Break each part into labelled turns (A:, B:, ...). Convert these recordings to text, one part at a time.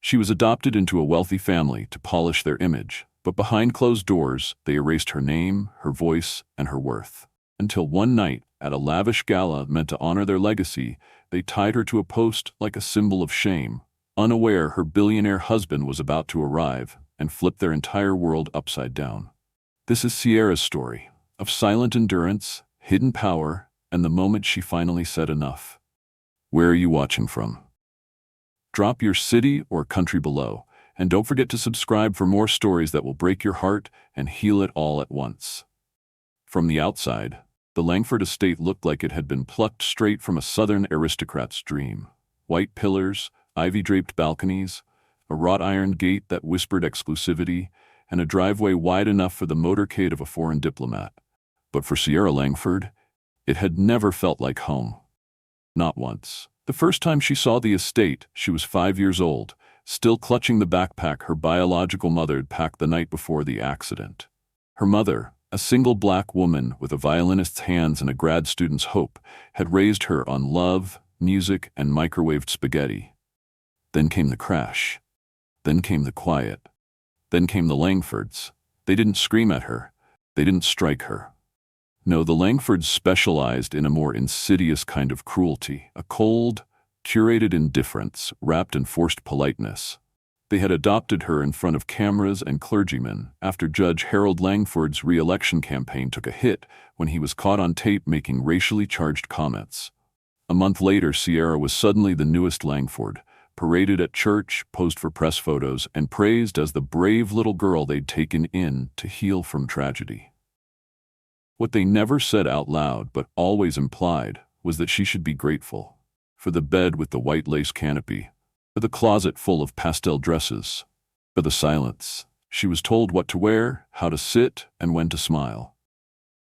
A: She was adopted into a wealthy family to polish their image, but behind closed doors, they erased her name, her voice, and her worth. Until one night, at a lavish gala meant to honor their legacy, they tied her to a post like a symbol of shame, unaware her billionaire husband was about to arrive and flip their entire world upside down. This is Sierra's story of silent endurance, hidden power, and the moment she finally said enough. Where are you watching from? Drop your city or country below, and don't forget to subscribe for more stories that will break your heart and heal it all at once. From the outside, the Langford estate looked like it had been plucked straight from a southern aristocrat's dream. White pillars, ivy-draped balconies, a wrought-iron gate that whispered exclusivity, and a driveway wide enough for the motorcade of a foreign diplomat. But for Sierra Langford, it had never felt like home. Not once. The first time she saw the estate, she was 5 years old, still clutching the backpack her biological mother had packed the night before the accident. Her mother, a single black woman with a violinist's hands and a grad student's hope, had raised her on love, music, and microwaved spaghetti. Then came the crash. Then came the quiet. Then came the Langfords. They didn't scream at her. They didn't strike her. No, the Langfords specialized in a more insidious kind of cruelty, a cold, curated indifference wrapped in forced politeness. They had adopted her in front of cameras and clergymen after Judge Harold Langford's re-election campaign took a hit when he was caught on tape making racially charged comments. A month later, Sierra was suddenly the newest Langford, paraded at church, posed for press photos, and praised as the brave little girl they'd taken in to heal from tragedy. What they never said out loud but always implied was that she should be grateful for the bed with the white lace canopy, for the closet full of pastel dresses, for the silence. She was told what to wear, how to sit, and when to smile.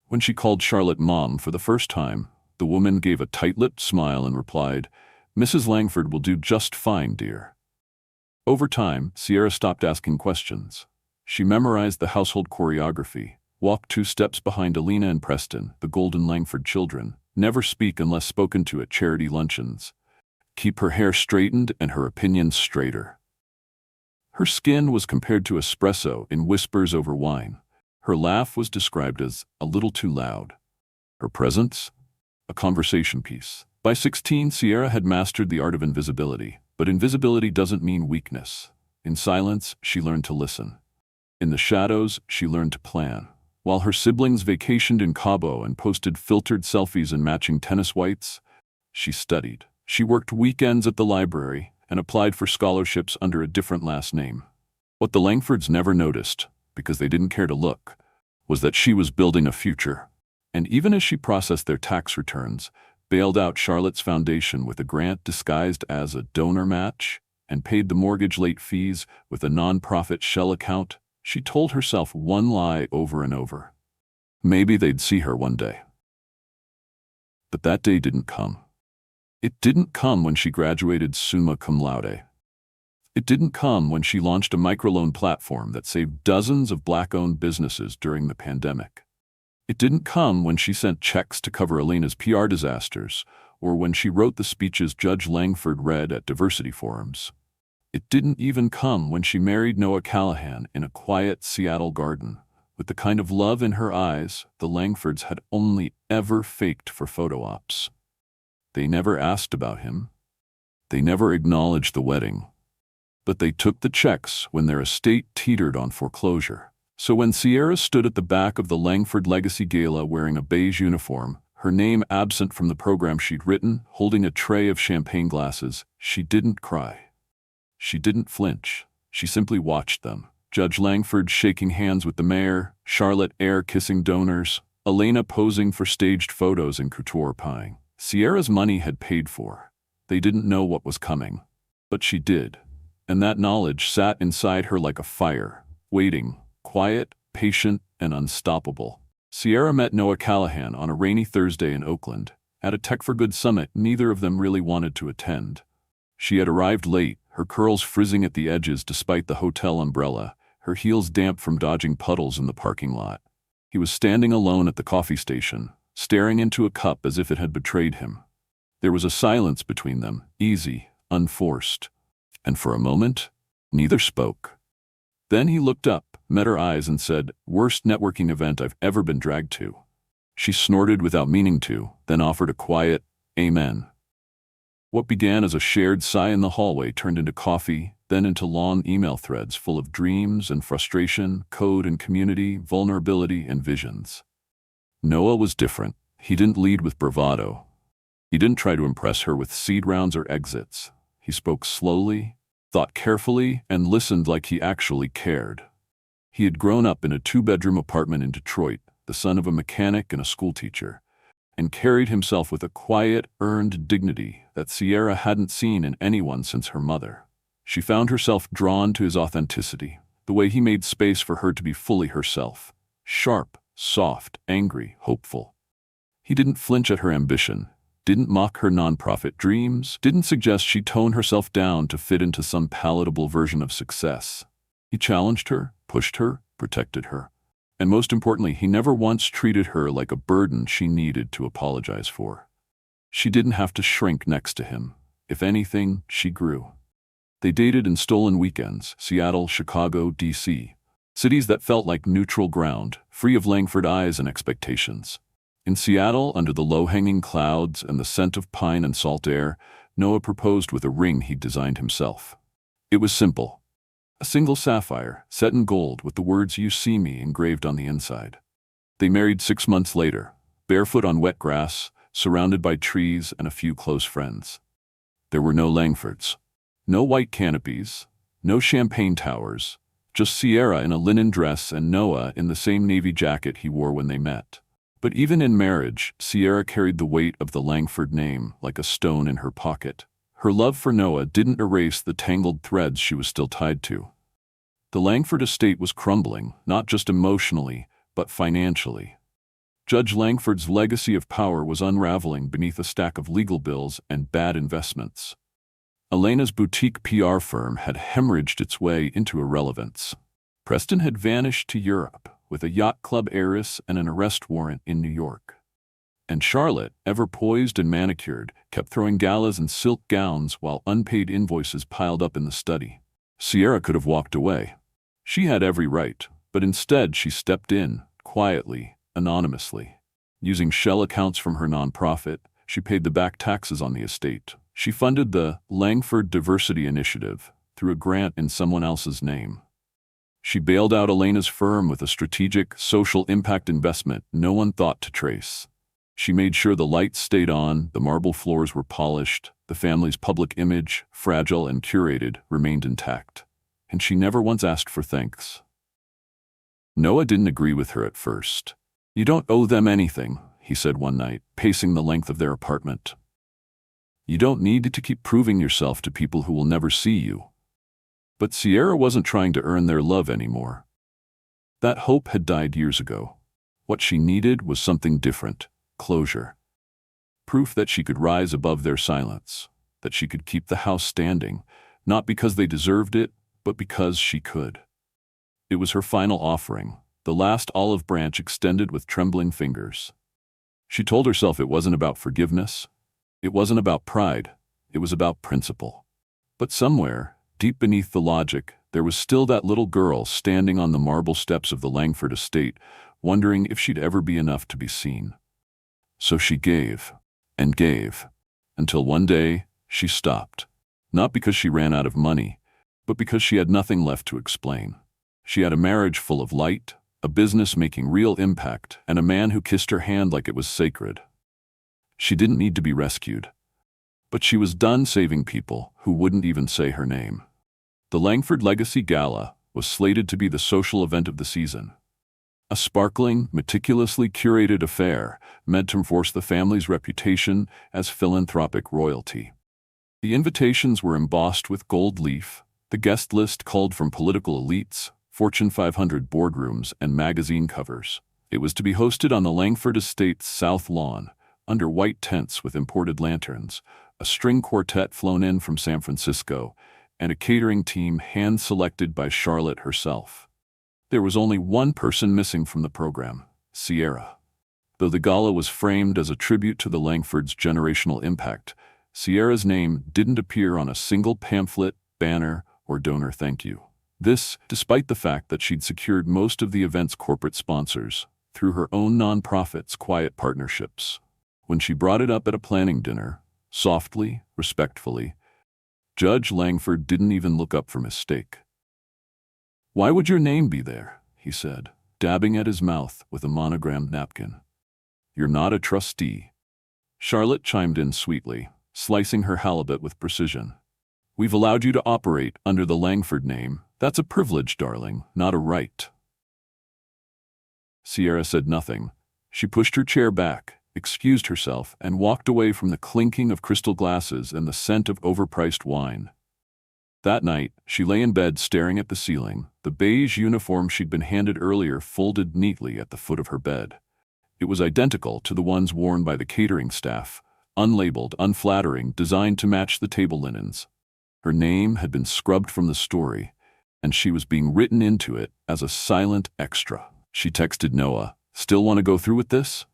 A: When she called Charlotte Mom for the first time, the woman gave a tight-lipped smile and replied, "Mrs. Langford will do just fine, dear." Over time, Sierra stopped asking questions. She memorized the household choreography, walked 2 steps behind Alina and Preston, the golden Langford children, never speak unless spoken to at charity luncheons, keep her hair straightened and her opinions straighter. Her skin was compared to espresso in whispers over wine. Her laugh was described as a little too loud. Her presence? A conversation piece. By 16, Sierra had mastered the art of invisibility, but invisibility doesn't mean weakness. In silence, she learned to listen. In the shadows, she learned to plan. While her siblings vacationed in Cabo and posted filtered selfies in matching tennis whites, she studied. She worked weekends at the library and applied for scholarships under a different last name. What the Langfords never noticed, because they didn't care to look, was that she was building a future. And even as she processed their tax returns, bailed out Charlotte's foundation with a grant disguised as a donor match, and paid the mortgage late fees with a non-profit shell account, she told herself one lie over and over. Maybe they'd see her one day. But that day didn't come. It didn't come when she graduated summa cum laude. It didn't come when she launched a microloan platform that saved dozens of Black-owned businesses during the pandemic. It didn't come when she sent checks to cover Alina's PR disasters, or when she wrote the speeches Judge Langford read at diversity forums. It didn't even come when she married Noah Callahan in a quiet Seattle garden, with the kind of love in her eyes the Langfords had only ever faked for photo ops. They never asked about him. They never acknowledged the wedding. But they took the checks when their estate teetered on foreclosure. So when Sierra stood at the back of the Langford Legacy Gala wearing a beige uniform, her name absent from the program she'd written, holding a tray of champagne glasses, she didn't cry. She didn't flinch. She simply watched them. Judge Langford shaking hands with the mayor, Charlotte air-kissing donors, Elena posing for staged photos in couture pieing. Sierra's money had paid for. They didn't know what was coming. But she did. And that knowledge sat inside her like a fire, waiting, quiet, patient, and unstoppable. Sierra met Noah Callahan on a rainy Thursday in Oakland, at a Tech for Good summit neither of them really wanted to attend. She had arrived late, her curls frizzing at the edges despite the hotel umbrella, her heels damp from dodging puddles in the parking lot. He was standing alone at the coffee station, staring into a cup as if it had betrayed him. There was a silence between them, easy, unforced. And for a moment, Neither spoke. Then he looked up, met her eyes, and said, "Worst networking event I've ever been dragged to." She snorted without meaning to, then offered a quiet, "Amen." What began as a shared sigh in the hallway turned into coffee, then into long email threads full of dreams and frustration, code and community, vulnerability and visions. Noah was different. He didn't lead with bravado. He didn't try to impress her with seed rounds or exits. He spoke slowly, thought carefully, and listened like he actually cared. He had grown up in a 2-bedroom apartment in Detroit, the son of a mechanic and a schoolteacher, and carried himself with a quiet, earned dignity that Sierra hadn't seen in anyone since her mother. She found herself drawn to his authenticity, the way he made space for her to be fully herself, sharp, soft, angry, hopeful. He didn't flinch at her ambition, didn't mock her nonprofit dreams, didn't suggest she tone herself down to fit into some palatable version of success. He challenged her, pushed her, protected her. And most importantly, he never once treated her like a burden she needed to apologize for. She didn't have to shrink next to him. If anything, she grew. They dated in stolen weekends, Seattle, Chicago, D.C., cities that felt like neutral ground, free of Langford eyes and expectations. In Seattle, under the low-hanging clouds and the scent of pine and salt air, Noah proposed with a ring he'd designed himself. It was simple. A single sapphire, set in gold with the words "You see me" engraved on the inside. They married 6 months later, barefoot on wet grass, surrounded by trees and a few close friends. There were no Langfords. No white canopies, no champagne towers, just Sierra in a linen dress and Noah in the same navy jacket he wore when they met. But even in marriage, Sierra carried the weight of the Langford name like a stone in her pocket. Her love for Noah didn't erase the tangled threads she was still tied to. The Langford estate was crumbling, not just emotionally, but financially. Judge Langford's legacy of power was unraveling beneath a stack of legal bills and bad investments. Elena's boutique PR firm had hemorrhaged its way into irrelevance. Preston had vanished to Europe, with a yacht club heiress and an arrest warrant in New York. And Charlotte, ever poised and manicured, kept throwing galas and silk gowns while unpaid invoices piled up in the study. Sierra could have walked away. She had every right, but instead she stepped in, quietly, anonymously. Using shell accounts from her nonprofit, she paid the back taxes on the estate. She funded the Langford Diversity Initiative through a grant in someone else's name. She bailed out Elena's firm with a strategic, social impact investment no one thought to trace. She made sure the lights stayed on, the marble floors were polished, the family's public image, fragile and curated, remained intact. And she never once asked for thanks. Noah didn't agree with her at first. "You don't owe them anything," he said one night, pacing the length of their apartment. "You don't need to keep proving yourself to people who will never see you." But Sierra wasn't trying to earn their love anymore. That hope had died years ago. What she needed was something different. Closure. Proof that she could rise above their silence, that she could keep the house standing, not because they deserved it, but because she could. It was her final offering, the last olive branch extended with trembling fingers. She told herself it wasn't about forgiveness, it wasn't about pride, it was about principle. But somewhere, deep beneath the logic, there was still that little girl standing on the marble steps of the Langford estate, wondering if she'd ever be enough to be seen. So she gave, and gave, until one day she stopped. Not because she ran out of money, but because she had nothing left to explain. She had a marriage full of light, a business making real impact, and a man who kissed her hand like it was sacred. She didn't need to be rescued. But she was done saving people who wouldn't even say her name. The Langford Legacy Gala was slated to be the social event of the season. A sparkling, meticulously curated affair meant to enforce the family's reputation as philanthropic royalty. The invitations were embossed with gold leaf. The guest list culled from political elites, Fortune 500 boardrooms, and magazine covers. It was to be hosted on the Langford Estate's south lawn, under white tents with imported lanterns, a string quartet flown in from San Francisco, and a catering team hand-selected by Charlotte herself. There was only one person missing from the program, Sierra. Though the gala was framed as a tribute to the Langfords' generational impact, Sierra's name didn't appear on a single pamphlet, banner, or donor thank you. This, despite the fact that she'd secured most of the event's corporate sponsors through her own nonprofit's quiet partnerships. When she brought it up at a planning dinner, softly, respectfully, Judge Langford didn't even look up from his steak. "Why would your name be there?" he said, dabbing at his mouth with a monogrammed napkin. "You're not a trustee." Charlotte chimed in sweetly, slicing her halibut with precision. "We've allowed you to operate under the Langford name. That's a privilege, darling, not a right." Sierra said nothing. She pushed her chair back, excused herself, and walked away from the clinking of crystal glasses and the scent of overpriced wine. That night, she lay in bed staring at the ceiling, the beige uniform she'd been handed earlier folded neatly at the foot of her bed. It was identical to the ones worn by the catering staff, unlabeled, unflattering, designed to match the table linens. Her name had been scrubbed from the story, and she was being written into it as a silent extra. She texted Noah, "Still want to go through with this?"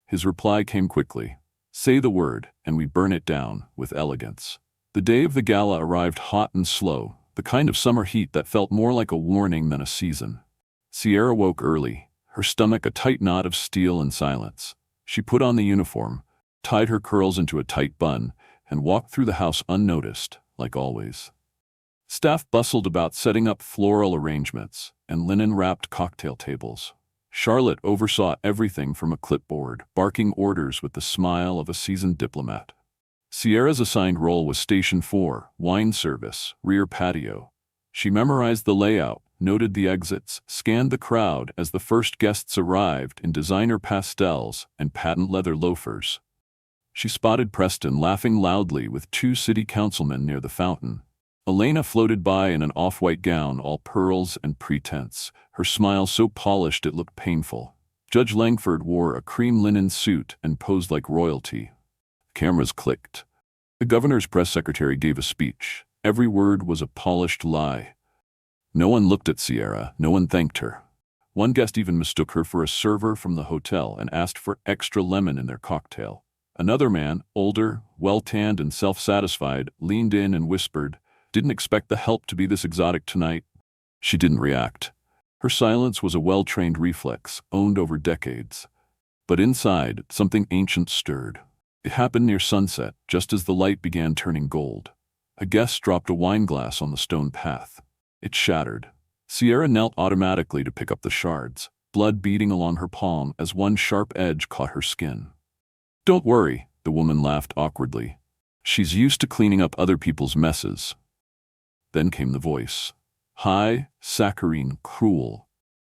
A: His reply came quickly. "Say the word, and we burn it down, with elegance." The day of the gala arrived hot and slow, the kind of summer heat that felt more like a warning than a season. Sierra woke early, her stomach a tight knot of steel and silence. She put on the uniform, tied her curls into a tight bun, and walked through the house unnoticed, like always. Staff bustled about setting up floral arrangements and linen-wrapped cocktail tables. Charlotte oversaw everything from a clipboard, barking orders with the smile of a seasoned diplomat. Sierra's assigned role was Station 4, wine service, rear patio. She memorized the layout, noted the exits, scanned the crowd as the first guests arrived in designer pastels and patent leather loafers. She spotted Preston laughing loudly with 2 city councilmen near the fountain. Elena floated by in an off-white gown, all pearls and pretense, her smile so polished it looked painful. Judge Langford wore a cream linen suit and posed like royalty. Cameras clicked. The governor's press secretary gave a speech. Every word was a polished lie. No one looked at Sierra, no one thanked her. One guest even mistook her for a server from the hotel and asked for extra lemon in their cocktail. Another man, older, well-tanned and self-satisfied, leaned in and whispered, "Didn't expect the help to be this exotic tonight." She didn't react. Her silence was a well-trained reflex, owned over decades. But inside, something ancient stirred. It happened near sunset, just as the light began turning gold. A guest dropped a wineglass on the stone path. It shattered. Sierra knelt automatically to pick up the shards, blood beading along her palm as one sharp edge caught her skin. "Don't worry," the woman laughed awkwardly. "She's used to cleaning up other people's messes." Then came the voice. High, saccharine, cruel.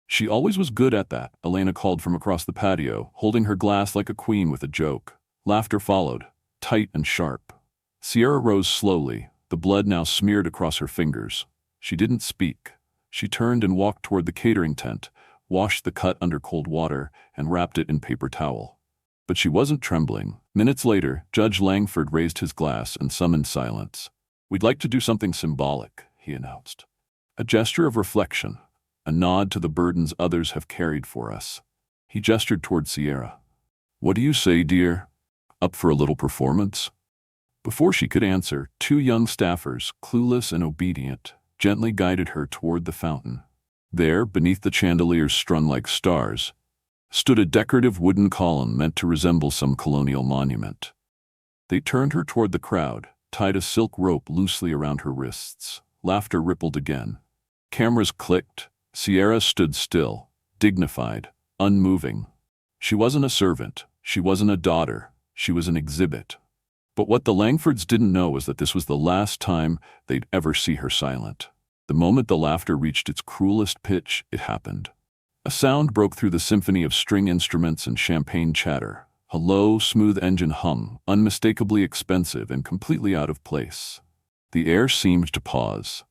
A: "She always was good at that," Elena called from across the patio, holding her glass like a queen with a joke. Laughter followed, tight and sharp. Sierra rose slowly, the blood now smeared across her fingers. She didn't speak. She turned and walked toward the catering tent, washed the cut under cold water, and wrapped it in paper towel. But she wasn't trembling. Minutes later, Judge Langford raised his glass and summoned silence. "We'd like to do something symbolic," he announced. "A gesture of reflection, a nod to the burdens others have carried for us." He gestured toward Sierra. "What do you say, dear? Up for a little performance?" Before she could answer, 2 young staffers, clueless and obedient, gently guided her toward the fountain. There, beneath the chandeliers strung like stars, stood a decorative wooden column meant to resemble some colonial monument. They turned her toward the crowd, tied a silk rope loosely around her wrists. Laughter rippled again. Cameras clicked. Sierra stood still, dignified, unmoving. She wasn't a servant. She wasn't a daughter. She was an exhibit. But what the Langfords didn't know was that this was the last time they'd ever see her silent. The moment the laughter reached its cruelest pitch, it happened. A sound broke through the symphony of string instruments and champagne chatter. A low, smooth engine hum, unmistakably expensive and completely out of place. The air seemed to pause.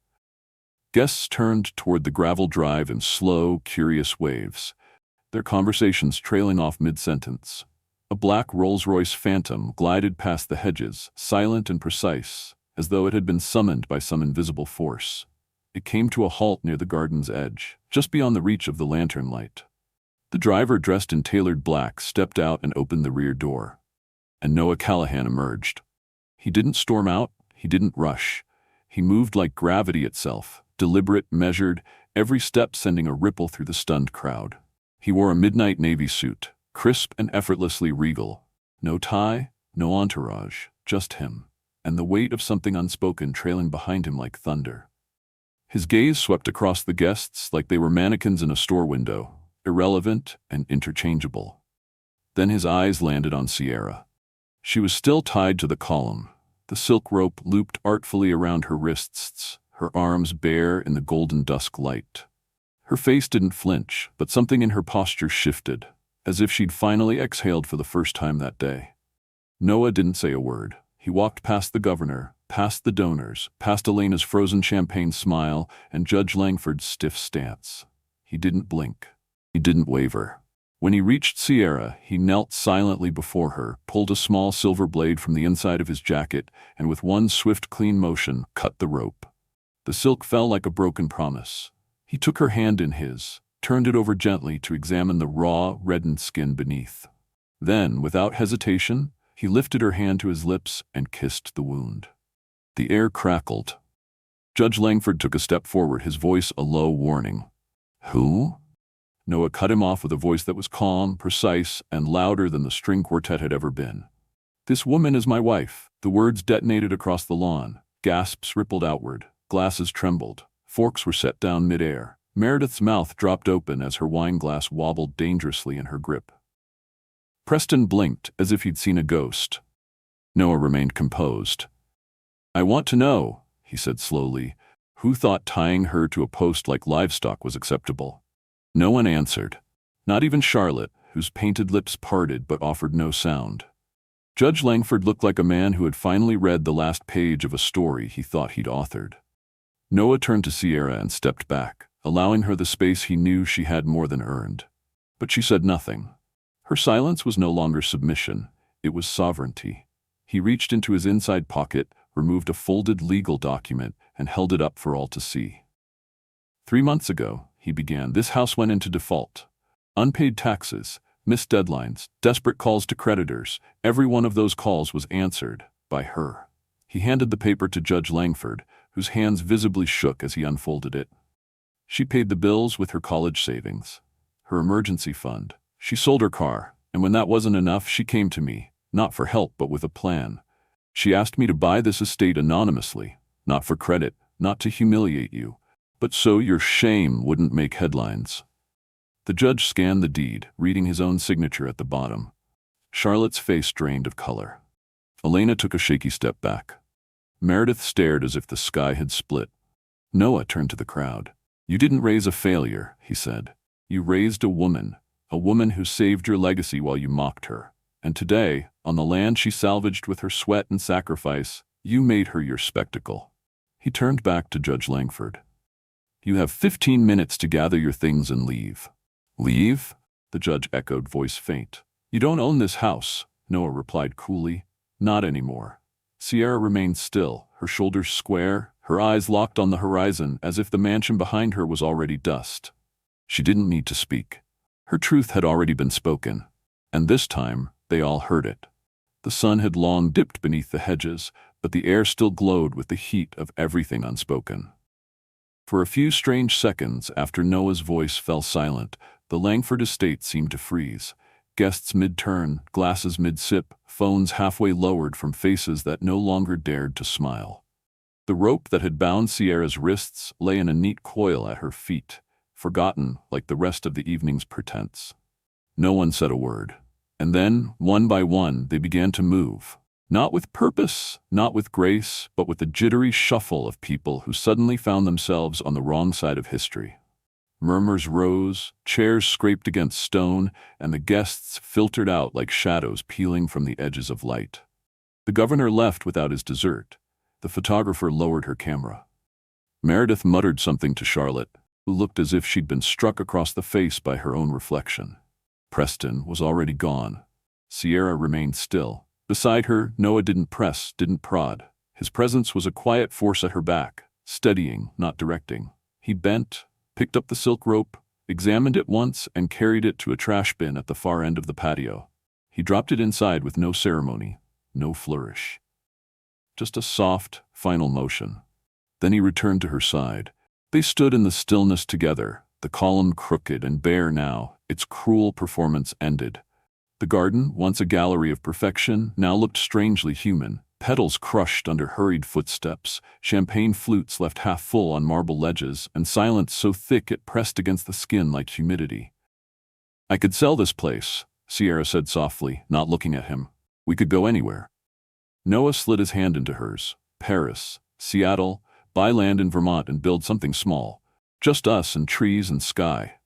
A: Guests turned toward the gravel drive in slow, curious waves, their conversations trailing off mid-sentence. A black Rolls-Royce Phantom glided past the hedges, silent and precise, as though it had been summoned by some invisible force. It came to a halt near the garden's edge, just beyond the reach of the lantern light. The driver, dressed in tailored black, stepped out and opened the rear door. And Noah Callahan emerged. He didn't storm out, he didn't rush. He moved like gravity itself, deliberate, measured, every step sending a ripple through the stunned crowd. He wore a midnight navy suit, crisp and effortlessly regal. No tie, no entourage, just him, and the weight of something unspoken trailing behind him like thunder. His gaze swept across the guests like they were mannequins in a store window, irrelevant and interchangeable. Then his eyes landed on Sierra. She was still tied to the column, the silk rope looped artfully around her wrists, her arms bare in the golden dusk light. Her face didn't flinch, but something in her posture shifted, as if she'd finally exhaled for the first time that day. Noah didn't say a word. He walked past the governor, past the donors, past Elena's frozen champagne smile, and Judge Langford's stiff stance. He didn't blink. He didn't waver. When he reached Sierra, he knelt silently before her, pulled a small silver blade from the inside of his jacket, and with one swift, clean motion, cut the rope. The silk fell like a broken promise. He took her hand in his, turned it over gently to examine the raw, reddened skin beneath. Then, without hesitation, he lifted her hand to his lips and kissed the wound. The air crackled. Judge Langford took a step forward, his voice a low warning. "Who?" Noah cut him off with a voice that was calm, precise, and louder than the string quartet had ever been. "This woman is my wife." The words detonated across the lawn. Gasps rippled outward. Glasses trembled. Forks were set down midair. Meredith's mouth dropped open as her wine glass wobbled dangerously in her grip. Preston blinked as if he'd seen a ghost. Noah remained composed. "I want to know," he said slowly, "who thought tying her to a post like livestock was acceptable?" No one answered. Not even Charlotte, whose painted lips parted but offered no sound. Judge Langford looked like a man who had finally read the last page of a story he thought he'd authored. Noah turned to Sierra and stepped back, allowing her the space he knew she had more than earned. But she said nothing. Her silence was no longer submission, it was sovereignty. He reached into his inside pocket, removed a folded legal document, and held it up for all to see. 3 months ago, he began, this house went into default. Unpaid taxes, missed deadlines, desperate calls to creditors, every one of those calls was answered by her. He handed the paper to Judge Langford, whose hands visibly shook as he unfolded it. She paid the bills with her college savings, her emergency fund. She sold her car, and when that wasn't enough, she came to me, not for help but with a plan. She asked me to buy this estate anonymously, not for credit, not to humiliate you, but so your shame wouldn't make headlines. The judge scanned the deed, reading his own signature at the bottom. Charlotte's face drained of color. Elena took a shaky step back. Meredith stared as if the sky had split. Noah turned to the crowd. "You didn't raise a failure," he said. "You raised a woman who saved your legacy while you mocked her. And today, on the land she salvaged with her sweat and sacrifice, you made her your spectacle." He turned back to Judge Langford. "You have 15 minutes to gather your things and leave." "Leave?" the judge echoed, voice faint. "You don't own this house," Noah replied coolly. "Not anymore." Sierra remained still, her shoulders square, her eyes locked on the horizon as if the mansion behind her was already dust. She didn't need to speak. Her truth had already been spoken, and this time they all heard it. The sun had long dipped beneath the hedges, but the air still glowed with the heat of everything unspoken. For a few strange seconds after Noah's voice fell silent, the Langford estate seemed to freeze. Guests mid-turn, glasses mid-sip, phones halfway lowered from faces that no longer dared to smile. The rope that had bound Sierra's wrists lay in a neat coil at her feet, forgotten like the rest of the evening's pretense. No one said a word. And then, one by one, they began to move. Not with purpose, not with grace, but with the jittery shuffle of people who suddenly found themselves on the wrong side of history. Murmurs rose, chairs scraped against stone, and the guests filtered out like shadows peeling from the edges of light. The governor left without his dessert. The photographer lowered her camera. Meredith muttered something to Charlotte, who looked as if she'd been struck across the face by her own reflection. Preston was already gone. Sierra remained still. Beside her, Noah didn't press, didn't prod. His presence was a quiet force at her back, steadying, not directing. He bent, picked up the silk rope, examined it once, and carried it to a trash bin at the far end of the patio. He dropped it inside with no ceremony, no flourish. Just a soft, final motion. Then he returned to her side. They stood in the stillness together, the column crooked and bare now, its cruel performance ended. The garden, once a gallery of perfection, now looked strangely human. Petals crushed under hurried footsteps, champagne flutes left half full on marble ledges, and silence so thick it pressed against the skin like humidity. "I could sell this place," Sierra said softly, not looking at him. "We could go anywhere." Noah slid his hand into hers. "Paris, Seattle, buy land in Vermont and build something small. Just us and trees and sky."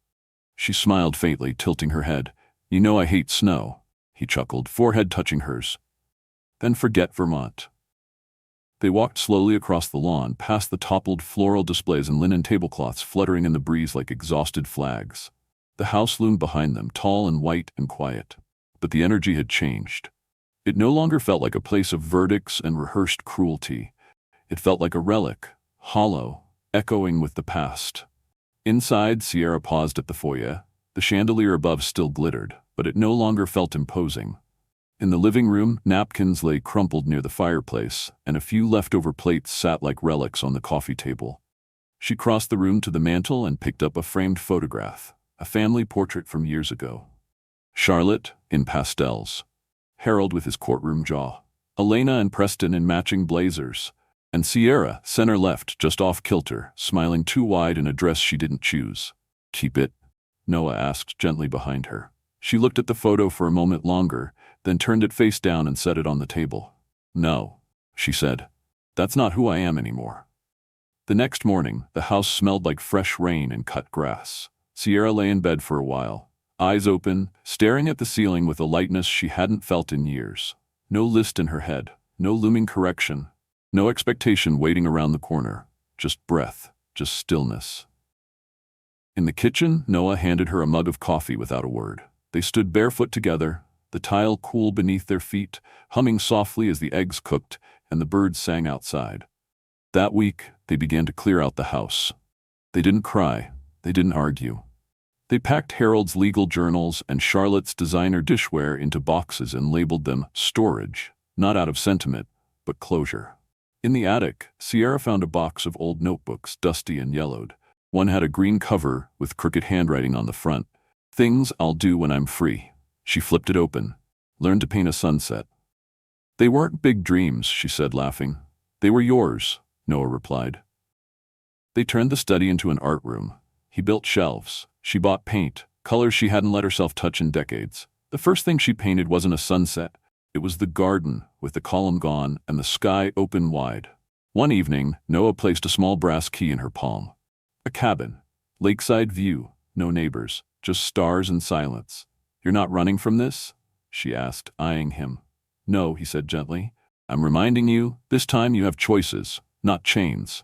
A: She smiled faintly, tilting her head. "You know I hate snow," he chuckled, forehead touching hers. "Then forget Vermont." They walked slowly across the lawn, past the toppled floral displays and linen tablecloths fluttering in the breeze like exhausted flags. The house loomed behind them, tall and white and quiet. But the energy had changed. It no longer felt like a place of verdicts and rehearsed cruelty. It felt like a relic, hollow, echoing with the past. Inside, Sierra paused at the foyer. The chandelier above still glittered, but it no longer felt imposing. In the living room, napkins lay crumpled near the fireplace, and a few leftover plates sat like relics on the coffee table. She crossed the room to the mantel and picked up a framed photograph, a family portrait from years ago. Charlotte, in pastels. Harold with his courtroom jaw. Elena and Preston in matching blazers. And Sierra, center left, just off kilter, smiling too wide in a dress she didn't choose. "Keep it?" Noah asked gently behind her. She looked at the photo for a moment longer, then turned it face down and set it on the table. "No," she said. "That's not who I am anymore." The next morning, the house smelled like fresh rain and cut grass. Sierra lay in bed for a while, eyes open, staring at the ceiling with a lightness she hadn't felt in years. No list in her head, no looming correction, no expectation waiting around the corner. Just breath, just stillness. In the kitchen, Noah handed her a mug of coffee without a word. They stood barefoot together, the tile cool beneath their feet, humming softly as the eggs cooked and the birds sang outside. That week, they began to clear out the house. They didn't cry. They didn't argue. They packed Harold's legal journals and Charlotte's designer dishware into boxes and labeled them storage, not out of sentiment, but closure. In the attic, Sierra found a box of old notebooks, dusty and yellowed. One had a green cover with crooked handwriting on the front. "Things I'll do when I'm free." She flipped it open. "Learn to paint a sunset." "They weren't big dreams," she said, laughing. "They were yours," Noah replied. They turned the study into an art room. He built shelves. She bought paint, colors she hadn't let herself touch in decades. The first thing she painted wasn't a sunset. It was the garden, with the column gone and the sky open wide. One evening, Noah placed a small brass key in her palm. A cabin. Lakeside view. No neighbors. Just stars and silence. "You're not running from this?" she asked, eyeing him. "No," he said gently. "I'm reminding you, this time you have choices, not chains."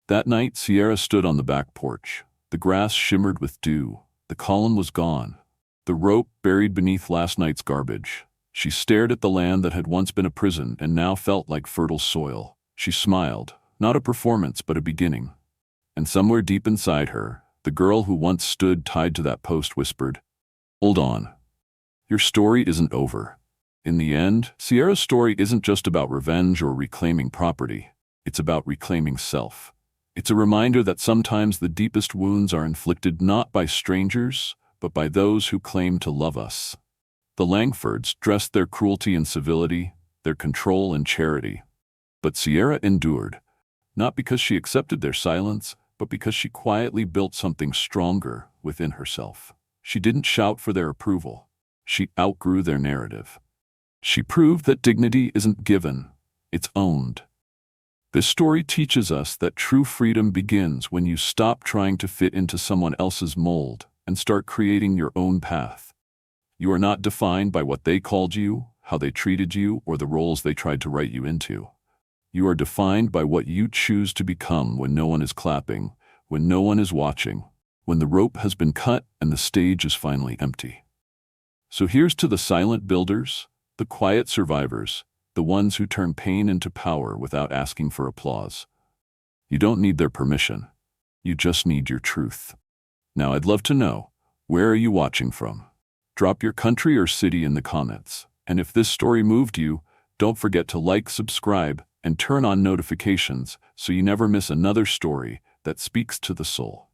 A: That night, Sierra stood on the back porch. The grass shimmered with dew. The column was gone. The rope buried beneath last night's garbage. She stared at the land that had once been a prison and now felt like fertile soil. She smiled, not a performance but a beginning. And somewhere deep inside her, the girl who once stood tied to that post whispered, "Hold on. Your story isn't over." In the end, Sierra's story isn't just about revenge or reclaiming property. It's about reclaiming self. It's a reminder that sometimes the deepest wounds are inflicted not by strangers, but by those who claim to love us. The Langfords dressed their cruelty in civility, their control in charity. But Sierra endured, not because she accepted their silence, but because she quietly built something stronger within herself. She didn't shout for their approval. She outgrew their narrative. She proved that dignity isn't given, it's owned. This story teaches us that true freedom begins when you stop trying to fit into someone else's mold and start creating your own path. You are not defined by what they called you, how they treated you, or the roles they tried to write you into. You are defined by what you choose to become when no one is clapping, when no one is watching, when the rope has been cut and the stage is finally empty. So here's to the silent builders, the quiet survivors, the ones who turn pain into power without asking for applause. You don't need their permission. You just need your truth. Now I'd love to know, where are you watching from? Drop your country or city in the comments. And if this story moved you, don't forget to like, subscribe, and turn on notifications so you never miss another story that speaks to the soul.